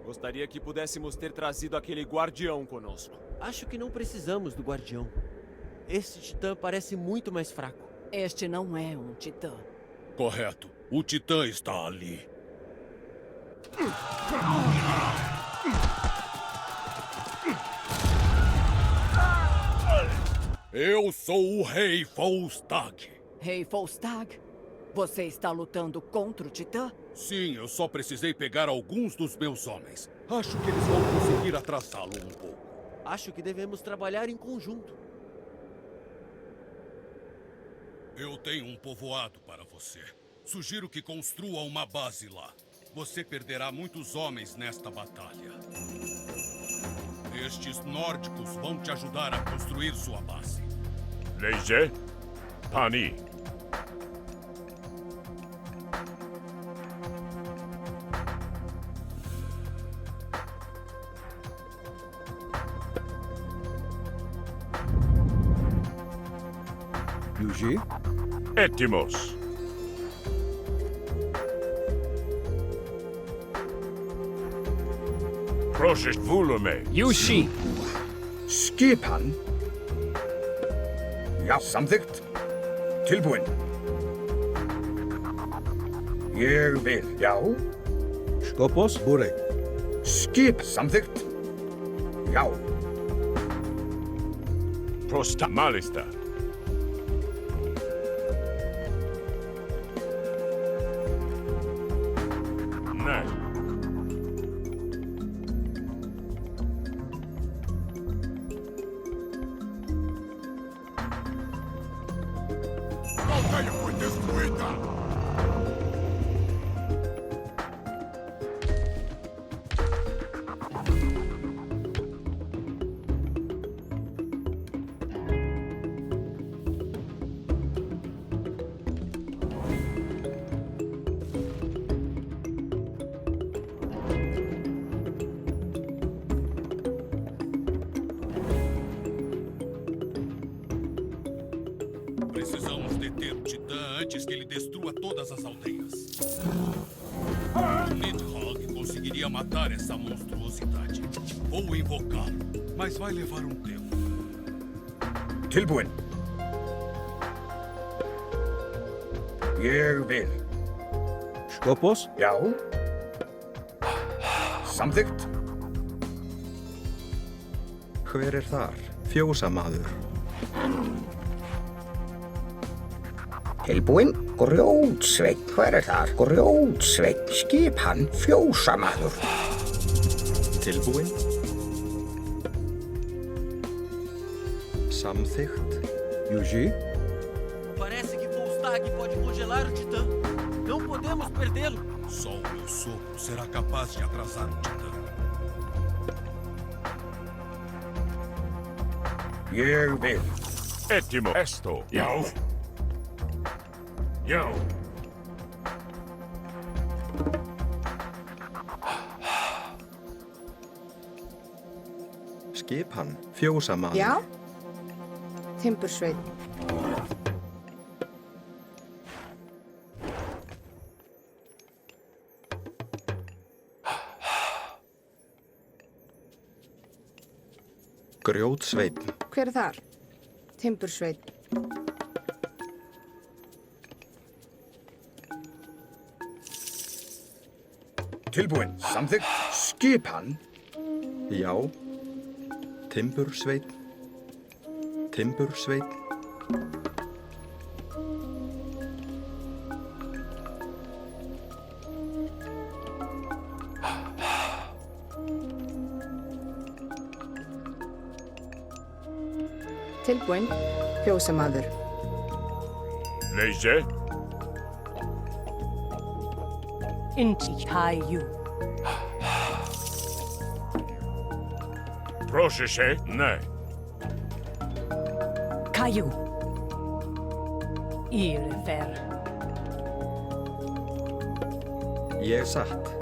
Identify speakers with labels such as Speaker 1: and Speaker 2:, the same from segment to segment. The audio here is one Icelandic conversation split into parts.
Speaker 1: Gostaria que pudéssemos ter trazido aquele guardião conosco.
Speaker 2: Acho que não precisamos do guardião. Esse titã parece muito mais fraco.
Speaker 3: Este não é um titã.
Speaker 4: Correto. O titã está ali. Eu sou o Rei Volstagg.
Speaker 3: Rei Volstagg, você está lutando contra o titã?
Speaker 4: Sim, eu só precisei pegar alguns dos meus homens. Acho que eles vão conseguir atrasá-lo um pouco.
Speaker 2: Acho que devemos trabalhar em conjunto.
Speaker 4: Eu tenho um povoado para você. Sugiro que construa uma base lá. Você perderá muitos homens nesta batalha. Estes nórdicos vão te ajudar a construir sua base.
Speaker 5: Leije? Pani.
Speaker 6: Yuji?
Speaker 5: Etimos. Proszę volume.
Speaker 7: Yushi.
Speaker 6: Skipan? Ja, samþykkt. Tilbúin. Ég vil, já. Skopos? Búrei. Skip, samþykkt. Já.
Speaker 5: Prosta malista. Nej.
Speaker 4: Aldeia foi destruída! Precisamos deter o titã antes que ele destrua todas as aldeias. O Nidhogg conseguiria matar essa monstruosidade. Vou invocá-lo, mas vai levar um tempo.
Speaker 6: Tilbúin. Ég vil. Skopos? Já. Samþykkt. Hver þar? Fjósamaður.
Speaker 8: Tilbúinn, grjótsveinn, hver þar? Grjótsveinn, skipan, fjósamaður.
Speaker 6: Tilbúin. Samþykkt. Yuji?
Speaker 2: Parece que Volstagg pode congelar o titã. Não podemos perdê-lo.
Speaker 4: Só o meu sopro será capaz de atrasar o titã.
Speaker 6: Ég vil.
Speaker 5: Etimo esto.
Speaker 4: Já. Já.
Speaker 6: Skipan, fjósamaður.
Speaker 9: Já. Timbursveinn.
Speaker 6: Grjótsveinn.
Speaker 9: Hver þar? Timbursveinn.
Speaker 6: Tilbúin. Samþykkt. Skipan? Já. Timbursveinn. Timbursveinn.
Speaker 9: Tilbúinn, fjósamaður.
Speaker 5: Leije?
Speaker 3: Inti Kaiju.
Speaker 5: Proszę się? Nej.
Speaker 3: Kaiju. Ylver.
Speaker 6: Ég satt.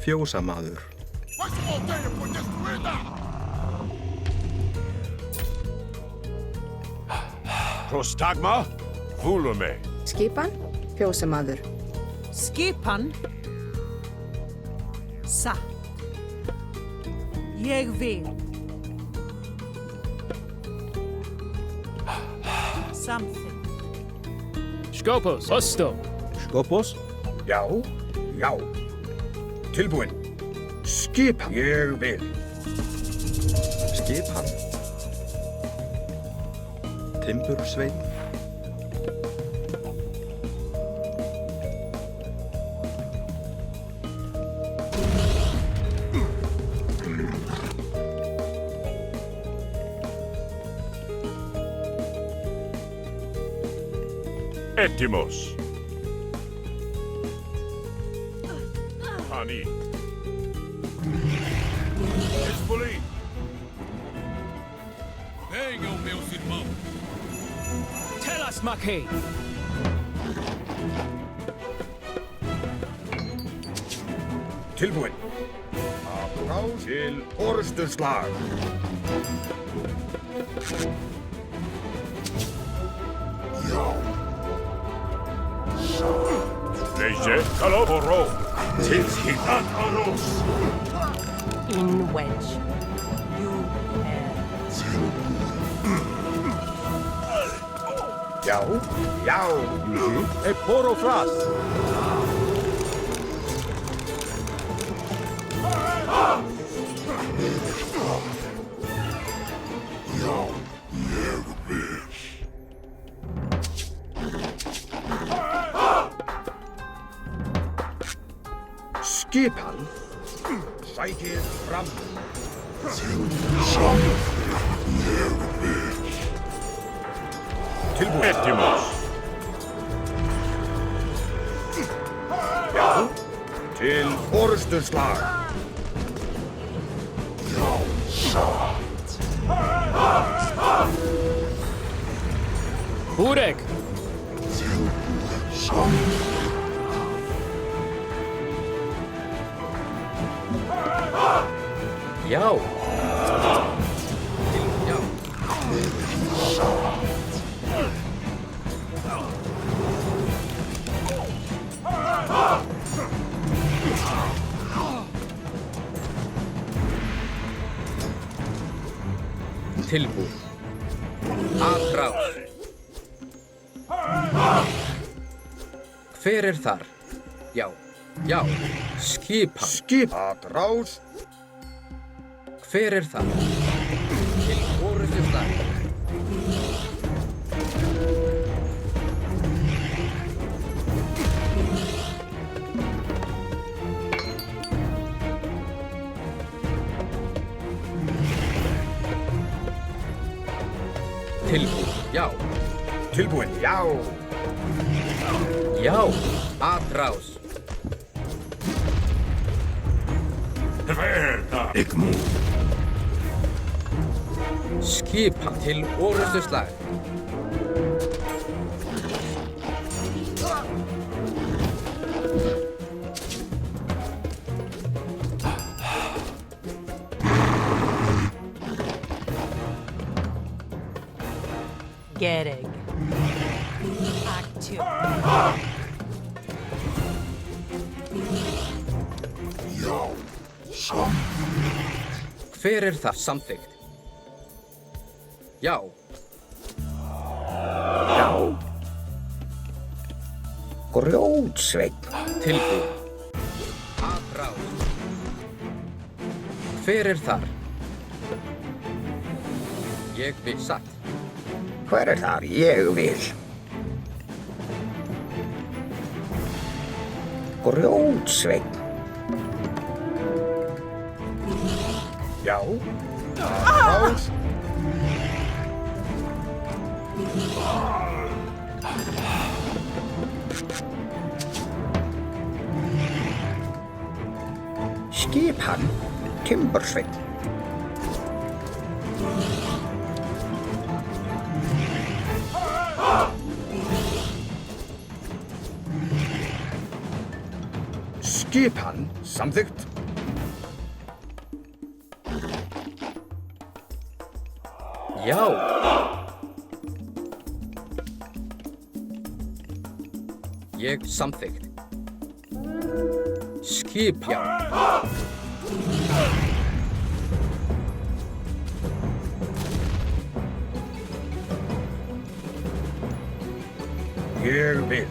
Speaker 6: fjósamaður.
Speaker 5: Prostagma? Vulume.
Speaker 9: Skipan, fjósamaður.
Speaker 7: Skipan. Satt. Ég vil. Something.
Speaker 1: Skopos. Osto.
Speaker 6: Skopos? Já, já. Tilbúin. Skipan. Ég vil. Skipan. Timbursveinn.
Speaker 5: Etimos. Ani. Espoli.
Speaker 4: Venham, meus irmãos.
Speaker 1: Telas Mackay.
Speaker 6: Tilbúin. Applaus til orðsturslag.
Speaker 5: Leje Caloporo. Tilhitanos.
Speaker 7: In wedge. You
Speaker 6: Já, já.
Speaker 1: E poro fras.
Speaker 6: Skipan. Sækið fram. Tilbúin.
Speaker 5: Etimos.
Speaker 6: Já. Til orðsturslag.
Speaker 1: Burek.
Speaker 2: Já. Já. Tilbúð. Atrás. Hver þar? Já. Já. Skipan.
Speaker 6: Atrás.
Speaker 2: Hver þar? Til orðsturslag. Tilbúð. Já.
Speaker 6: Tilbúin. Já.
Speaker 2: Já. Atrás.
Speaker 5: Verda. Igmu.
Speaker 2: Skipan til orðsturslag.
Speaker 7: Gereg. Aktio.
Speaker 2: Hver það? Samþykkt. Já.
Speaker 8: Já. Grjótsveinn.
Speaker 2: Tilbúð. Atrás. Hver þar? Ég vil satt.
Speaker 8: Hver þar? Ég vil. Grjótsveinn.
Speaker 6: Já. Atrás.
Speaker 8: Skipan. Timbursveinn.
Speaker 6: Skipan. Samþykkt.
Speaker 8: Já. Ég samþykkt. Skipan. Já.
Speaker 6: Ég vil.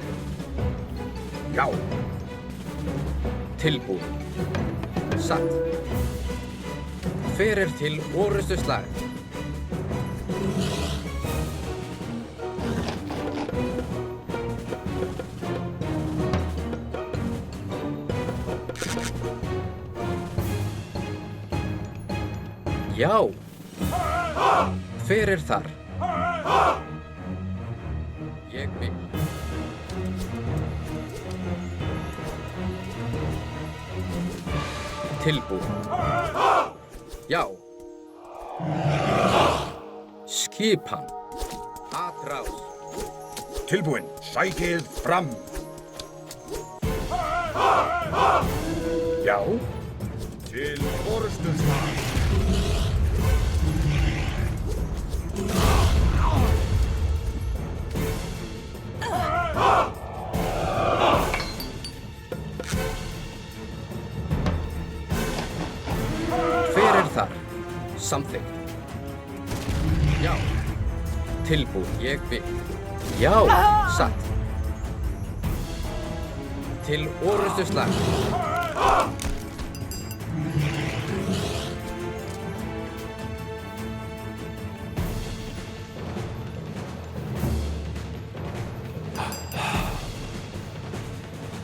Speaker 6: Já.
Speaker 8: Tilbúin. Satt. Fyrir til orrustuslag. Já. Fyrir þar. Ég vil. Tilbúin. Já. Skipan. Atrás.
Speaker 6: Tilbúin. Sækið fram. Já. Til orrustuslag.
Speaker 8: Fyrir þar. Samþykkt. Já. Tilbúin. Ég vil. Já. Satt. Til orrustuslag.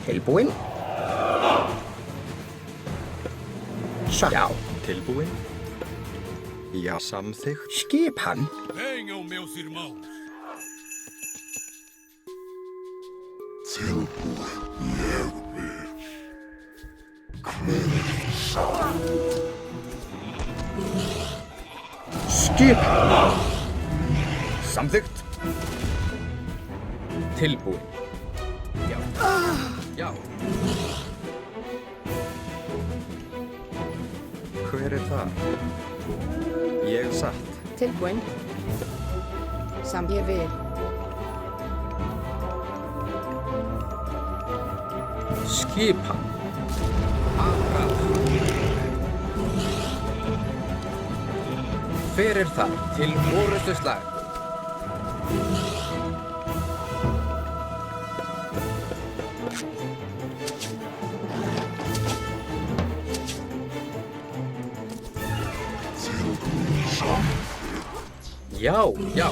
Speaker 8: Tilbúin. Já. Tilbúin. Já, samþykkt. Skipan.
Speaker 4: Venham, meus irmãos.
Speaker 6: Skipan. Samþykkt.
Speaker 8: Tilbúin. Já. Já. Hver það? Ég satt.
Speaker 9: Tilbúin. Ég vil.
Speaker 8: Skipan. Atrás. Fyrir þar til orrustuslag. Já, já.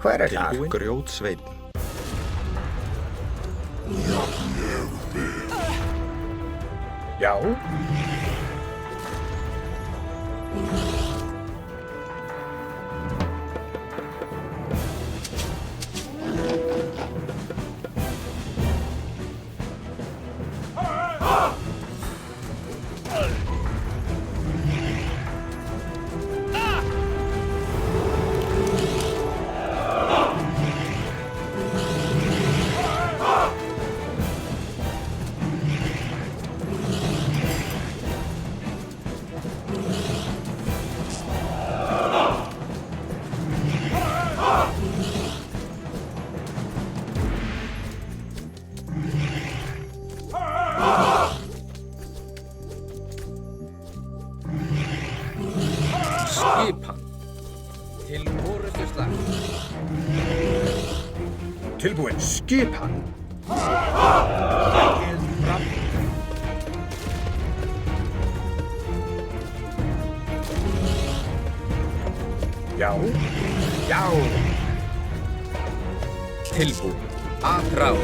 Speaker 6: Hver það?
Speaker 8: Grjótsveinn.
Speaker 6: Já.
Speaker 8: Skipan. Til orrustuslag.
Speaker 6: Tilbúin. Skipan. Sækið fram. Já. Já.
Speaker 8: Tilbúin. Atrás.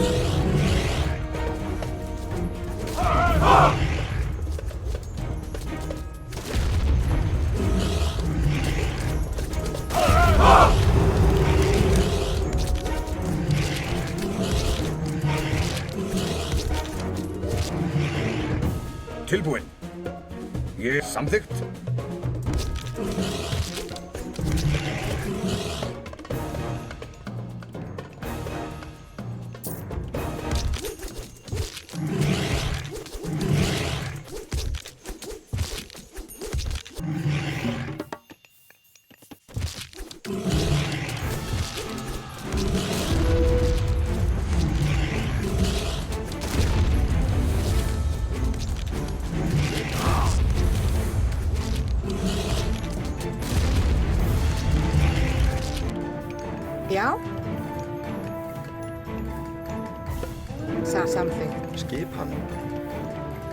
Speaker 6: Tilbúin. Ég samþykkt.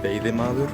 Speaker 8: Veiðimaður.